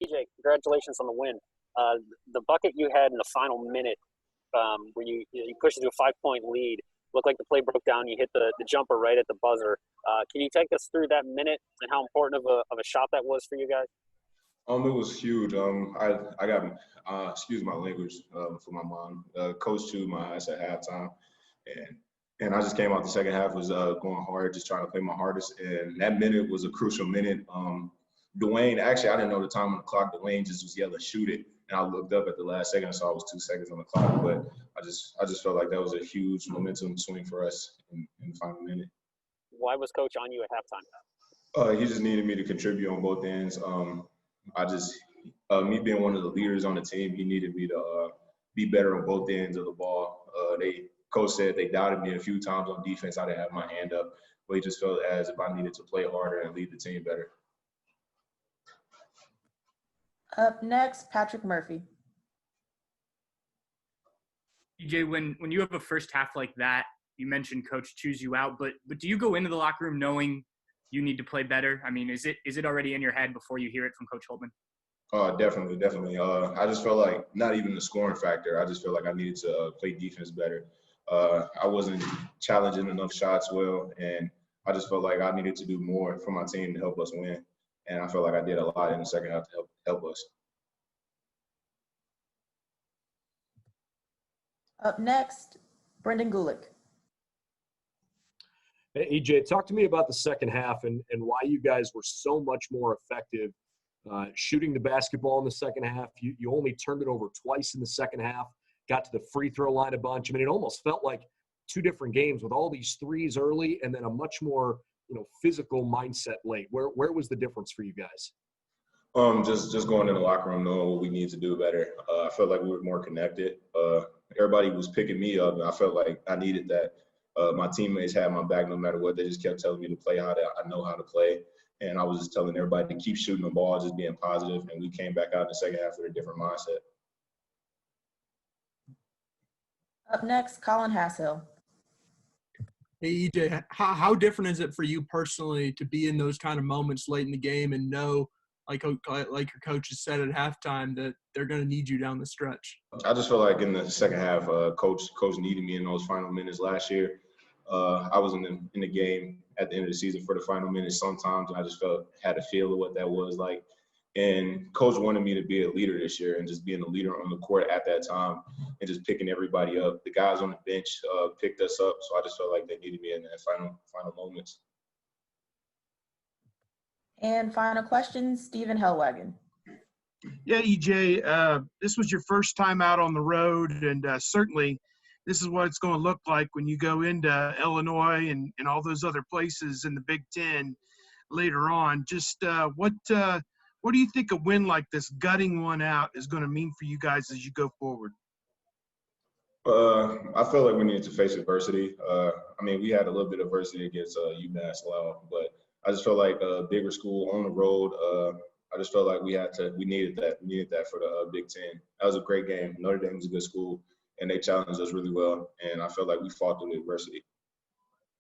TJ, congratulations on the win. The bucket you had in the final minute, where you pushed it to a 5-point lead, looked like the play broke down. You hit the jumper right at the buzzer. Can you take us through that minute and how important of a shot that was for you guys? It was huge. I got excuse my language for my mom. Coach chewed my ass at halftime, and I just came out the second half was going hard, just trying to play my hardest. And that minute was a crucial minute. Dwayne, actually, I didn't know the time on the clock. Dwayne just was yelling, "Shoot it!" And I looked up at the last second and saw it was 2 seconds on the clock. But I just felt like that was a huge momentum swing for us in the final minute. Why was Coach on you at halftime? He just needed me to contribute on both ends. Me being one of the leaders on the team, he needed me to be better on both ends of the ball. Coach said they doubted me a few times on defense. I didn't have my hand up, but he just felt as if I needed to play harder and lead the team better. Up next, Patrick Murphy. EJ, when you have a first half like that, you mentioned Coach chews you out, but do you go into the locker room knowing you need to play better? I mean, is it already in your head before you hear it from Coach Holtman? Definitely. I just felt like not even the scoring factor. I just felt like I needed to play defense better. I wasn't challenging enough shots well, and I just felt like I needed to do more for my team to help us win. And I felt like I did a lot in the second half to help us. Up next, Brendan Gulick. Hey, EJ, talk to me about the second half and why you guys were so much more effective shooting the basketball in the second half. You only turned it over twice in the second half, got to the free throw line a bunch. I mean, it almost felt like two different games with all these threes early and then a much more physical mindset late. Where was the difference for you guys? Just going in the locker room knowing what we need to do better. I felt like we were more connected. Everybody was picking me up, and I felt like I needed that. My teammates had my back no matter what. They just kept telling me to play I know how to play. And I was just telling everybody to keep shooting the ball, just being positive. And we came back out in the second half with a different mindset. Up next, Colin Hassel. Hey, EJ, how different is it for you personally to be in those kind of moments late in the game and know, like your coach has said at halftime, that they're going to need you down the stretch? I just feel like in the second half, coach needed me in those final minutes last year. I was in the game at the end of the season for the final minutes sometimes, and I just had a feel of what that was like. And coach wanted me to be a leader this year and just being a leader on the court at that time and just picking everybody up. The guys on the bench picked us up, so I just felt like they needed me in that final moments. And final question, Stephen Hellwagon. Yeah, EJ, this was your first time out on the road, and certainly this is what it's going to look like when you go into Illinois and all those other places in the Big Ten later on. Just what do you think a win like this, gutting one out, is going to mean for you guys as you go forward? I feel like we needed to face adversity. We had a little bit of adversity against UMass Lowell, but I just felt like a bigger school on the road. I just felt like we needed that. We needed that for the Big Ten. That was a great game. Notre Dame was a good school, and they challenged us really well. And I felt like we fought through the adversity.